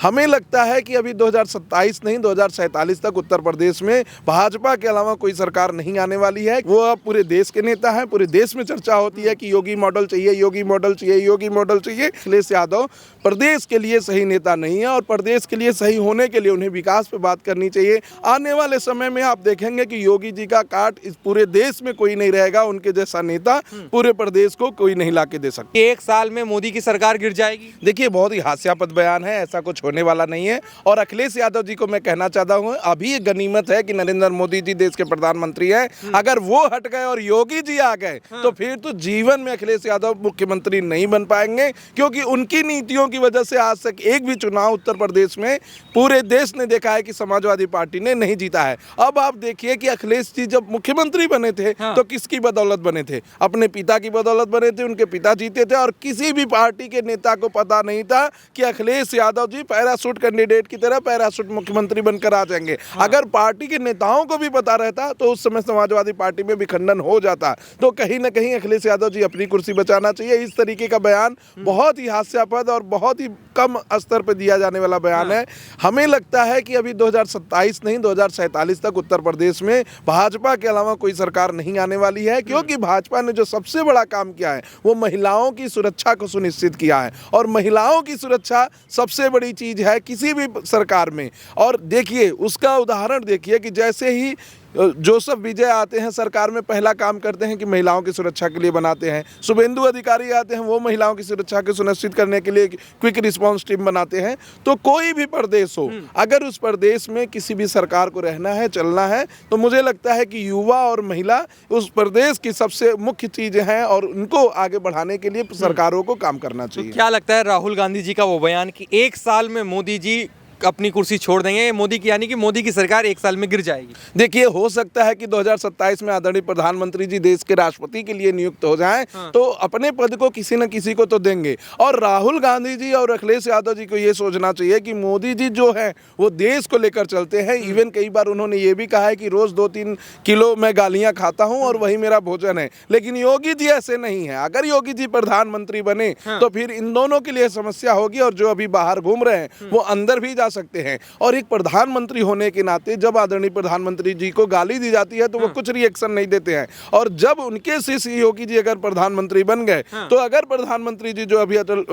हमें लगता है कि अभी 2027 नहीं 2047 तक उत्तर प्रदेश में भाजपा के अलावा कोई सरकार नहीं आने वाली है। वो अब पूरे देश के नेता हैं, पूरे देश में चर्चा होती है कि योगी मॉडल चाहिए, योगी मॉडल चाहिए, योगी मॉडल चाहिए। अखिलेश यादव प्रदेश के लिए सही नेता नहीं है और प्रदेश के लिए सही होने के लिए उन्हें विकास पे बात करनी चाहिए। आने वाले समय में आप देखेंगे कि योगी जी का काट इस पूरे देश में कोई नहीं रहेगा, उनके जैसा नेता पूरे प्रदेश को कोई नहीं ला के दे सकता। एक साल में मोदी की सरकार गिर जाएगी। देखिए, बहुत ही हास्यास्पद बयान है, ऐसा कुछ होने वाला नहीं है। और अखिलेश यादव जी को मैं कहना चाहता हूँ, अभी ये गनीमत है कि नरेंद्र मोदी जी देश के प्रधानमंत्री हैं। अगर वो हट गए और योगी जी आ गए तो फिर तो जीवन में अखिलेश यादव मुख्यमंत्री नहीं बन पाएंगे, क्योंकि उनकी नीतियों की वजह से आज तक एक भी चुनाव उत्तर प्रदेश में पूरे देश ने देखा है कि समाजवादी पार्टी ने नहीं जीता है। अब आप देखिए कि अखिलेश जी जब मुख्यमंत्री बने थे तो किसकी बदौलत बने थे? अपने पिता की बदौलत बने थे। उनके पिता जीते थे और किसी भी पार्टी के नेता को पता नहीं था कि अखिलेश यादव जी पैराशूट कैंडिडेट की तरह पैराशूट मुख्यमंत्री बनकर आ जाएंगे। अगर पार्टी के नेताओं को भी पता रहता तो उस समय समाजवादी पार्टी में विखंडन हो जाता। तो कहीं ना कहीं अखिलेश यादव जी अपनी कुर्सी बचाना चाहिए। इस तरीके का बयान बहुत ही हास्यास्पद और बहुत ही कम स्तर पर दिया जाने वाला बयान है। हमें लगता है कि अभी 2027 नहीं 2047 तक उत्तर प्रदेश में भाजपा के अलावा कोई सरकार नहीं आने वाली है, क्योंकि भाजपा ने जो सबसे बड़ा काम किया है वो महिलाओं की सुरक्षा को सुनिश्चित किया है। और महिलाओं की सुरक्षा सबसे बड़ी चीज है किसी भी सरकार में। और देखिए, उसका उदाहरण देखिए कि जैसे ही जोसेफ विजय आते हैं सरकार में, पहला काम करते हैं कि महिलाओं की सुरक्षा के लिए बनाते हैं। शुभेंदु अधिकारी आते हैं, वो महिलाओं की सुरक्षा को सुनिश्चित करने के लिए क्विक रिस्पांस टीम बनाते हैं। तो कोई भी प्रदेश हो, अगर उस प्रदेश में किसी भी सरकार को रहना है, चलना है, तो मुझे लगता है कि युवा और महिला उस प्रदेश की सबसे मुख्य चीज़ें हैं और उनको आगे बढ़ाने के लिए सरकारों को काम करना चाहिए। तो क्या लगता है राहुल गांधी जी का वो बयान कि एक साल में मोदी जी अपनी कुर्सी छोड़ देंगे, मोदी की यानी कि मोदी की सरकार एक साल में गिर जाएगी? देखिए, हो सकता है कि 2027 में आदरणीय प्रधानमंत्री जी देश के राष्ट्रपति के लिए नियुक्त हो जाएं, तो अपने पद को किसी न किसी को तो देंगे। और राहुल गांधी जी और अखिलेश यादव जी को ये सोचना चाहिए कि मोदी जी जो है वो देश को लेकर चलते हैं। इवन कई बार उन्होंने ये भी कहा है कि रोज 2-3 किलो मैं गालियां खाता हूं और वही मेरा भोजन है। लेकिन योगी जी ऐसे नहीं है। अगर योगी जी प्रधानमंत्री बने तो फिर इन दोनों के लिए समस्या होगी और जो अभी बाहर घूम रहे हैं वो अंदर भी जा सकते हैं। और एक प्रधानमंत्री होने के नाते जब आदरणीय प्रधानमंत्री जी को गाली दी जाती है तो वो कुछ रिएक्शन नहीं देते हैं। और जब उनके शिष्य योगी जी अगर प्रधानमंत्री बन गए तो अगर प्रधानमंत्री जी जो अभी अटल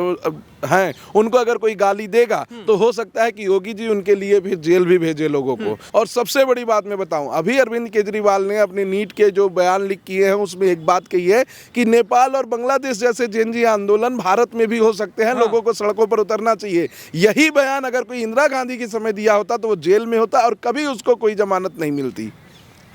हैं उनको अगर कोई गाली देगा तो हो सकता है कि योगी जी उनके लिए फिर जेल भी भेजे लोगों को। और सबसे बड़ी बात मैं बताऊं, अभी अरविंद केजरीवाल ने अपने नीट के जो बयान लिख किए हैं उसमें एक बात कही है कि नेपाल और बांग्लादेश जैसे जेनजी आंदोलन भारत में भी हो सकते हैं, लोगों को सड़कों पर उतरना चाहिए। यही बयान अगर कोई इंदिरा गांधी के समय दिया होता तो वो जेल में होता और कभी उसको कोई जमानत नहीं मिलती।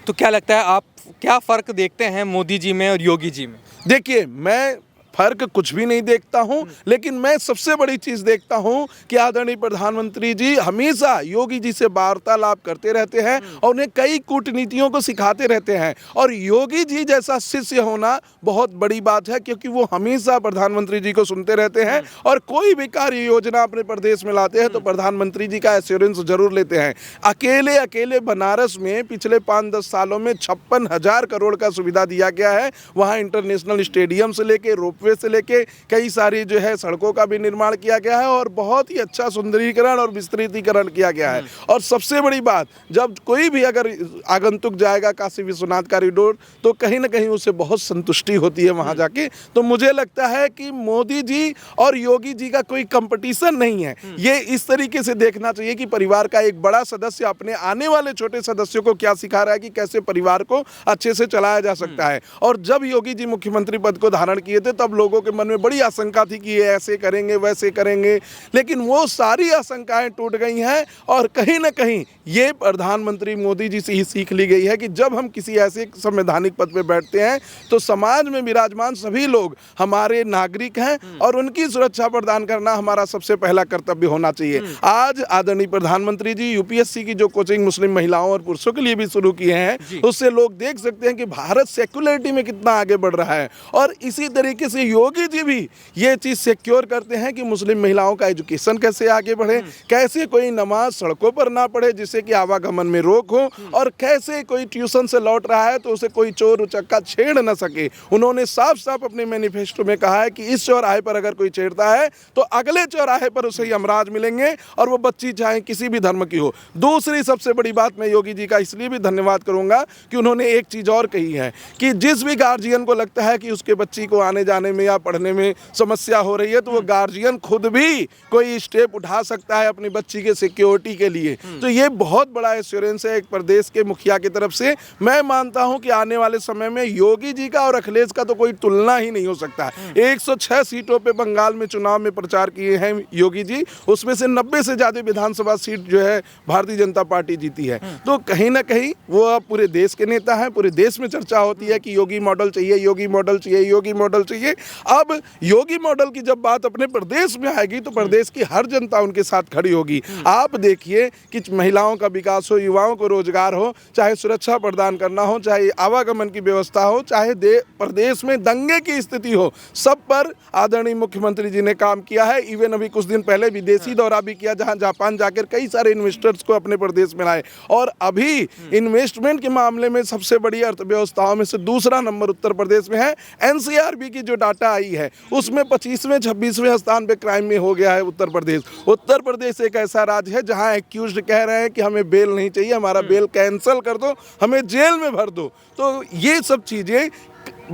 तो क्या लगता है, आप क्या फर्क देखते हैं मोदी जी में और योगी जी में? देखिए, मैं फर्क कुछ भी नहीं देखता हूं, लेकिन मैं सबसे बड़ी चीज देखता हूं कि आदरणीय प्रधानमंत्री जी हमेशा योगी जी से वार्तालाप करते रहते हैं और उन्हें कई कूटनीतियों को सिखाते रहते हैं। और योगी जी जैसा शिष्य होना बहुत बड़ी बात है, क्योंकि वो हमेशा प्रधानमंत्री जी को सुनते रहते हैं और कोई भी कार्य योजना अपने प्रदेश में लाते हैं तो प्रधानमंत्री जी का एश्योरेंस जरूर लेते हैं। अकेले बनारस में पिछले 5-10 सालों में 56,000 करोड़ का सुविधा दिया गया है। वहाँ इंटरनेशनल स्टेडियम से लेके रोपवे से लेके कई सारी जो है सड़कों का भी निर्माण किया गया है और बहुत ही अच्छा सुंदरीकरण और विस्तृतीकरण किया गया है। और सबसे बड़ी बात, जब कोई भी अगर आगंतुक जाएगा काशी विश्वनाथ कॉरिडोर तो कहीं ना कहीं उसे बहुत संतुष्टि होती है वहां जाके। तो मुझे लगता है कि मोदी जी और योगी जी का कोई कंपटीशन नहीं है। ये इस तरीके से देखना चाहिए कि परिवार का एक बड़ा सदस्य अपने आने वाले छोटे सदस्यों को क्या सिखा रहा है कि कैसे परिवार को अच्छे से चलाया जा सकता है। और जब योगी जी मुख्यमंत्री पद को धारण किए थे तब लोगों के मन में बड़ी आशंका थी कि ये ऐसे करेंगे वैसे करेंगे, लेकिन वो सारी आशंकाएं टूट गई हैं। और कहीं ना कहीं ये प्रधानमंत्री मोदी जी से ही सीख ली गई है कि जब हम किसी ऐसे संवैधानिक पद पे बैठते हैं तो समाज में विराजमान सभी लोग हमारे नागरिक हैं और उनकी सुरक्षा प्रदान करना हमारा सबसे पहला कर्तव्य होना चाहिए। आज आदरणीय प्रधानमंत्री जी यूपीएससी की जो कोचिंग मुस्लिम महिलाओं और पुरुषों के लिए भी शुरू किए हैं, उससे लोग देख सकते हैं कि भारत सेक्युलरिटी में कितना आगे बढ़ रहा है। और इसी तरीके से कि योगी जी भी ये चीज़ सिक्योर करते हैं कि मुस्लिम महिलाओं का एजुकेशन कैसे आगे बढ़े, कैसे कोई नमाज सड़कों पर ना पढ़े जिससे कि आवागमन में रोक हो, और कैसे कोई ट्यूशन से लौट रहा है तो उसे कोई चोर उचक्का छेड़ न सके। उन्होंने साफ साफ अपने मैनिफेस्टो में कहा है कि इस चौराहे पर अगर कोई छेड़ता है तो अगले चौराहे पर उसे यमराज मिलेंगे, और वो बच्ची चाहे किसी भी धर्म की हो। दूसरी सबसे बड़ी बात मैं योगी जी का इसलिए भी धन्यवाद करूंगा कि उन्होंने एक चीज़ और कही है कि जिस भी गार्जियन को लगता है कि उसके बच्ची को आने जाने में या पढ़ने में समस्या हो रही है तो वो गार्जियन खुद भी कोई स्टेप उठा सकता है अपनी बच्ची के सिक्योरिटी के लिए। तो ये बहुत बड़ा एश्योरेंस है एक प्रदेश के मुखिया की तरफ से। मैं मानता हूं कि आने वाले समय में योगी जी का और अखिलेश का तो कोई तुलना ही नहीं हो सकता। 106 सीटों पे बंगाल में चुनाव में प्रचार किए हैं योगी जी, उसमें से 90 से ज़्यादा विधानसभा सीट जो है भारतीय जनता पार्टी जीती है। तो कहीं ना कहीं वो अब पूरे देश के नेता हैं, पूरे देश में चर्चा होती है कि योगी मॉडल चाहिए, योगी मॉडल चाहिए, योगी मॉडल चाहिए। अब योगी मॉडल की जब बात अपने प्रदेश में आएगी तो प्रदेश की हर जनता उनके साथ खड़ी होगी। आप देखिए कि महिलाओं का विकास हो, युवाओं को रोजगार हो, चाहे सुरक्षा प्रदान करना हो, चाहे आवागमन की व्यवस्था हो, चाहे प्रदेश में दंगे की स्थिति हो, सब पर आदरणीय मुख्यमंत्री जी ने काम किया है। इवन अभी कुछ दिन पहले विदेशी दौरा भी किया जहां जापान जाकर कई सारे इन्वेस्टर्स को अपने प्रदेश में लाए, और अभी इन्वेस्टमेंट के मामले में सबसे बड़ी अर्थव्यवस्थाओं में से दूसरा नंबर उत्तर प्रदेश में है। एनसीआरबी की जो डाटा आई है उसमें 25वें 26वें स्थान पे क्राइम में हो गया है उत्तर प्रदेश। उत्तर प्रदेश एक ऐसा राज्य है जहां एक्यूज्ड कह रहे हैं कि हमें बेल नहीं चाहिए, हमारा बेल कैंसिल कर दो, हमें जेल में भर दो। तो ये सब चीज़ें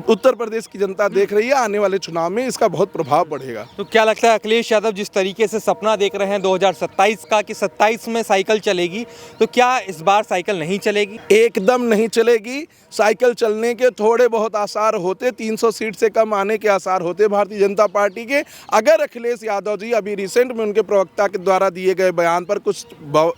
उत्तर प्रदेश की जनता देख रही है, आने वाले चुनाव में इसका बहुत प्रभाव पड़ेगा। तो क्या लगता है अखिलेश यादव जिस तरीके से सपना देख रहे हैं 2027 का कि 27 में साइकिल चलेगी, तो क्या इस बार साइकिल नहीं चलेगी? एकदम नहीं चलेगी। साइकिल चलने के थोड़े बहुत आसार होते, 300 सीट से कम आने के आसार होते भारतीय जनता पार्टी के, अगर अखिलेश यादव जी अभी रिसेंट में उनके प्रवक्ता के द्वारा दिए गए बयान पर कुछ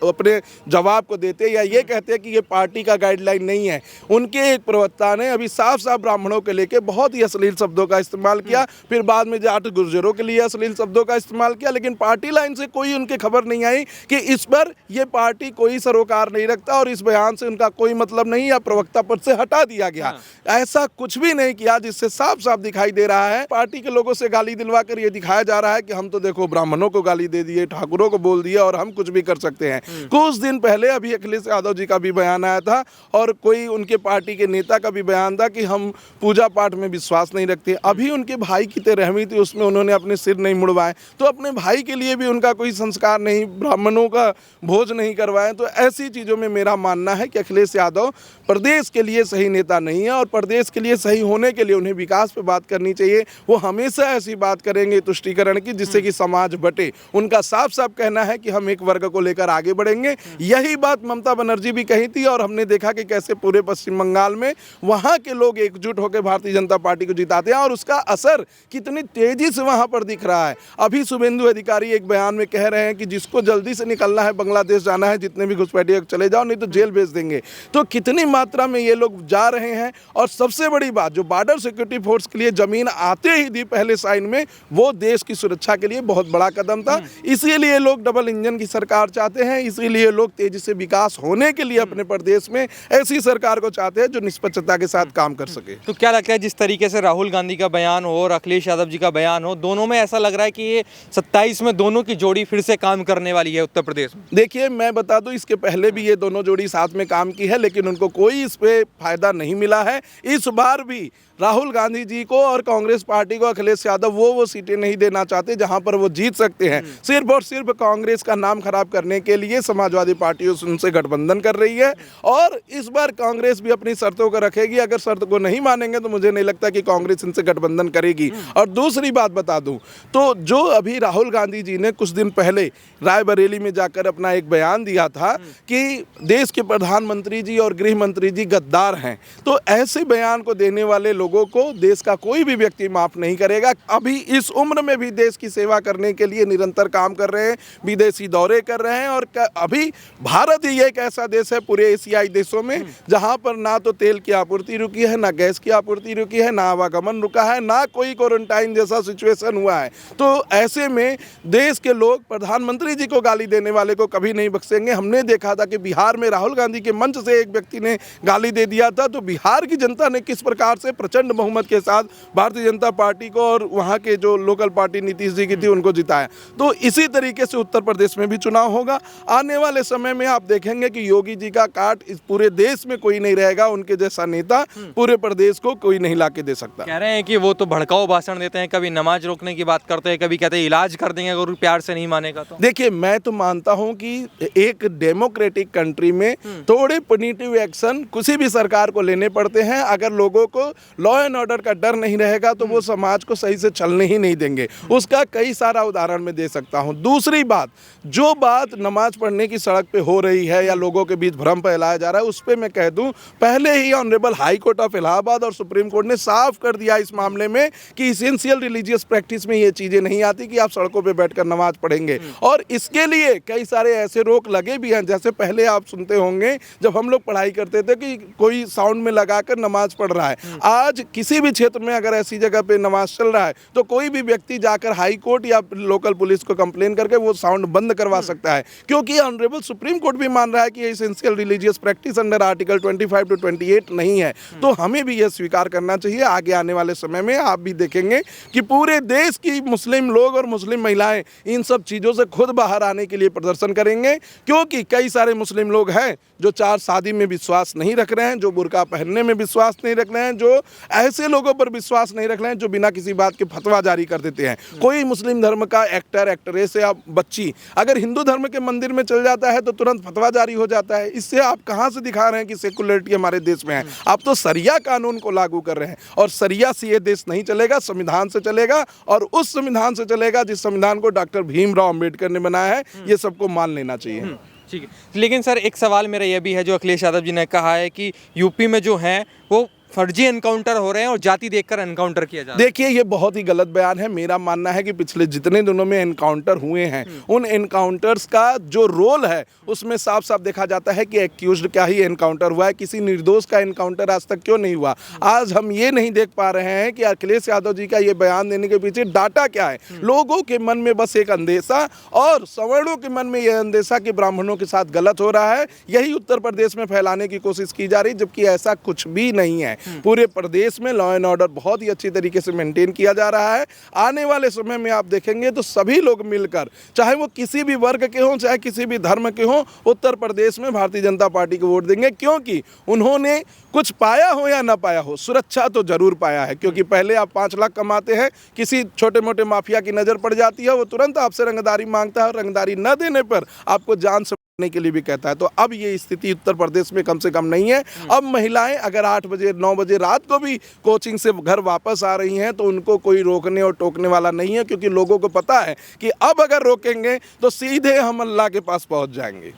अपने जवाब को देते या ये कहते कि ये पार्टी का गाइडलाइन नहीं है। उनके एक प्रवक्ता ने अभी साफ साफ ब्राह्मणों के लेके बहुत ही अश्लील शब्दों का इस्तेमाल किया, फिर बाद में जाट गुर्जरों के लिए अश्लील शब्दों का इस्तेमाल किया, लेकिन पार्टी लाइन से कोई उनके खबर नहीं आई कि इस पर ये पार्टी कोई सरोकार नहीं रखता और इस बयान से उनका कोई मतलब नहीं, या प्रवक्ता पद से हटा दिया गया। ऐसा कुछ भी नहीं किया, जिससे साफ साफ दिखाई दे रहा है पार्टी के लोगों से गाली दिलवा कर ये दिखाया जा रहा है कि हम तो देखो ब्राह्मणों को गाली दे दिए, ठाकुरों को बोल दिया और हम कुछ भी कर सकते हैं। कुछ दिन पहले अभी अखिलेश यादव जी का भी बयान आया था और कोई उनके पार्टी के नेता का भी बयान था कि हम पूजा पाठ में विश्वास नहीं रखते। अभी उनके भाई की रहमी थी, उसमें उन्होंने अपने सिर नहीं मुड़वाए, तो अपने भाई के लिए भी उनका कोई संस्कार नहीं, ब्राह्मणों का भोज नहीं करवाए। तो ऐसी चीज़ों में मेरा मानना है कि अखिलेश यादव प्रदेश के लिए सही नेता नहीं है, और प्रदेश के लिए सही होने के लिए उन्हें विकास पे बात करनी चाहिए। वो हमेशा ऐसी बात करेंगे तुष्टीकरण की जिससे कि समाज बटे। उनका साफ साफ कहना है कि हम एक वर्ग को लेकर आगे बढ़ेंगे। यही बात ममता बनर्जी भी कही थी, और हमने देखा कि कैसे पूरे पश्चिम बंगाल में वहाँ के लोग एकजुट होकर भारतीय जनता पार्टी को जिताते हैं, और उसका असर कितनी तेजी से वहाँ पर दिख रहा है। अभी शुभेंदु अधिकारी एक बयान में कह रहे हैं कि जिसको जल्दी से निकलना है, बांग्लादेश जाना है, जितने भी घुसपैठिए चले जाओ, नहीं तो जेल भेज देंगे। तो कितनी मात्रा में ये लोग जा रहे हैं। और सबसे बड़ी बात, जो बॉर्डर सिक्योरिटी फोर्स के लिए जमीन आते ही दी पहले साइन में, वो देश की सुरक्षा के लिए बहुत बड़ा कदम था। इसीलिए लोग डबल इंजन की सरकार चाहते हैं, इसीलिए लोग तेजी से विकास होने के लिए अपने प्रदेश में ऐसी सरकार को चाहते हैं जो निष्पक्षता के साथ काम कर सके। तो क्या लगता है जिस तरीके से राहुल गांधी का बयान हो और अखिलेश यादव जी का बयान हो, दोनों में ऐसा लग रहा है कि ये 27 में दोनों की जोड़ी फिर से काम करने वाली है उत्तर प्रदेश में? देखिए, मैं बता दूं, इसके पहले भी ये दोनों जोड़ी साथ में काम की है, लेकिन उनको कोई इस पे फायदा नहीं मिला है। इस बार भी राहुल गांधी जी को और कांग्रेस पार्टी को अखिलेश यादव वो सीटें नहीं देना चाहते जहां पर वो जीत सकते हैं। सिर्फ और सिर्फ कांग्रेस का नाम खराब करने के लिए समाजवादी पार्टी उनसे गठबंधन कर रही है, और इस बार कांग्रेस भी अपनी शर्तों को रखेगी। अगर शर्त को नहीं मानेंगे तो मुझे नहीं लगता कि कांग्रेस इनसे गठबंधन करेगी। और दूसरी बात बता दूं तो जो अभी राहुल गांधी जी ने कुछ दिन पहले रायबरेली में जाकर अपना एक बयान दिया था कि देश के प्रधानमंत्री जी और गृह मंत्री जी गद्दार हैं, तो ऐसे बयान को देने वाले लोगों को देश का कोई भी व्यक्ति माफ नहीं करेगा। अभी इस उम्र में भी देश की सेवा करने के लिए निरंतर काम कर रहे हैं, विदेशी दौरे कर रहे हैं, और अभी भारत ही एक ऐसा देश है पूरे एशियाई देशों में जहां पर ना तो तेल की आपूर्ति रुकी है, ना गैस की आपूर्ति रुकी है, ना आवागमन रुका है, ना कोई क्वारंटाइन जैसा सिचुएशन हुआ है। तो ऐसे में देश के लोग प्रधानमंत्री जी को गाली देने वाले को कभी नहीं बख्शेंगे। हमने देखा था कि बिहार में राहुल गांधी के मंच से एक व्यक्ति ने गाली दे दिया था, तो बिहार की जनता ने किस प्रकार से प्रचंड प्रचंड बहुमत के साथ भारतीय जनता पार्टी को और वहाँ के जो लोकल पार्टी नीतीश जी की थी उनको जिताया। तो इसी तरीके से उत्तर प्रदेश में भी चुनाव होगा। आने वाले समय में आप देखेंगे कि योगी जी का काट इस पूरे देश में कोई नहीं रहेगा, उनके जैसा नेता पूरे प्रदेश को कोई नहीं ला के दे सकता। कह रहे हैं कि वो तो भड़काऊ भाषण देते हैं, कभी नमाज रोकने की बात करते हैं, कभी कहते हैं इलाज कर देंगे अगर प्यार से नहीं मानेगा तो। देखिए, मैं तो मानता हूं कि एक डेमोक्रेटिक कंट्री में थोड़े पनिटिव एक्शन किसी भी सरकार को लेने पड़ते हैं। अगर लोगों को लॉ एंड ऑर्डर का डर नहीं रहेगा तो वो समाज को सही से चलने ही नहीं देंगे। उसका कई सारा उदाहरण मैं दे सकता हूं। दूसरी बात, जो बात नमाज पढ़ने की सड़क पे हो रही है या लोगों के बीच भ्रम फैलाया जा रहा है, उस पर मैं कह दूं, पहले ही honourable high court of Allahabad और सुप्रीम कोर्ट ने साफ कर दिया इस मामले में कि इसेंशियल रिलीजियस प्रैक्टिस में ये चीज़ें नहीं आती कि आप सड़कों पे बैठकर नमाज पढ़ेंगे। और इसके लिए कई सारे ऐसे रोक लगे भी हैं। जैसे पहले आप सुनते होंगे जब हम लोग पढ़ाई करते थे कि कोई साउंड में लगाकर नमाज पढ़ रहा है। आज किसी भी क्षेत्र में अगर ऐसी जगह पे नमाज चल रहा है तो कोई भी व्यक्ति जाकर हाई कोर्ट या लोकल पुलिस को कंप्लेन करके वो साउंड बंद करवा सकता है, क्योंकि ऑनरेबल सुप्रीम कोर्ट भी मान रहा है कि essential religious practice under article 25 to 28 नहीं है। तो हमें भी यह स्वीकार करना चाहिए। आगे आने वाले समय में आप भी देखेंगे कि पूरे देश की मुस्लिम लोग और मुस्लिम महिलाएं इन सब चीज़ों से खुद बाहर आने के लिए प्रदर्शन करेंगे, क्योंकि कई सारे मुस्लिम लोग हैं जो चार शादी में विश्वास नहीं रख रहे हैं, जो बुर्का पहनने में विश्वास नहीं रख रहे हैं, जो ऐसे लोगों पर विश्वास नहीं रख रहे हैं जो बिना किसी बात के फतवा जारी कर देते हैं। कोई मुस्लिम धर्म का एक्टर, एक्ट्रेस या बच्ची अगर हिंदू धर्म के मंदिर में चल जाता है तो तुरंत फतवा जारी हो जाता है। इससे आप कहाँ से दिखा रहे हैं कि सेकुलरिटी हमारे देश में है? आप तो सरिया कानून को लागू कर रहे हैं, और सरिया से ये देश नहीं चलेगा, संविधान से चलेगा, और उस संविधान से चलेगा जिस संविधान को डॉक्टर भीमराव अंबेडकर ने बनाया है। ये सबको मान लेना चाहिए। ठीक है, लेकिन सर एक सवाल मेरा यह भी है, जो अखिलेश यादव जी ने कहा है कि यूपी में जो है वो फर्जी एनकाउंटर हो रहे हैं और जाति देखकर एनकाउंटर किया जा रहा है। देखिए, ये बहुत ही गलत बयान है। मेरा मानना है कि पिछले जितने दिनों में एनकाउंटर हुए हैं उन एनकाउंटर्स का जो रोल है उसमें साफ साफ देखा जाता है कि एक्यूज्ड का ही एनकाउंटर हुआ है, किसी निर्दोष का एनकाउंटर आज तक क्यों नहीं हुआ। आज हम ये नहीं देख पा रहे हैं कि अखिलेश यादव जी का ये बयान देने के पीछे डाटा क्या है। लोगों के मन में बस एक अंदेशा, और सवर्णों के मन में यह अंदेशा कि ब्राह्मणों के साथ गलत हो रहा है, यही उत्तर प्रदेश में फैलाने की कोशिश की जा रही, जबकि ऐसा कुछ भी नहीं है। पूरे प्रदेश में लॉ एंड ऑर्डर बहुत ही अच्छी तरीके से मेंटेन किया जा रहा है। आने वाले समय में आप देखेंगे तो सभी लोग मिलकर, चाहे वो किसी भी वर्ग के हों, चाहे किसी भी धर्म के हों, उत्तर प्रदेश में भारतीय जनता पार्टी को वोट देंगे, क्योंकि उन्होंने कुछ पाया हो या ना पाया हो, सुरक्षा तो जरूर पाया है। क्योंकि पहले आप 5 लाख कमाते हैं, किसी छोटे मोटे माफिया की नज़र पड़ जाती है, वो तुरंत आपसे रंगदारी मांगता है, और रंगदारी न देने पर आपको जान से के लिए भी कहता है। तो अब ये स्थिति उत्तर प्रदेश में कम से कम नहीं है। अब महिलाएं अगर 8 बजे 9 बजे रात को भी कोचिंग से घर वापस आ रही हैं तो उनको कोई रोकने और टोकने वाला नहीं है, क्योंकि लोगों को पता है कि अब अगर रोकेंगे तो सीधे हम अल्लाह के पास पहुंच जाएंगे।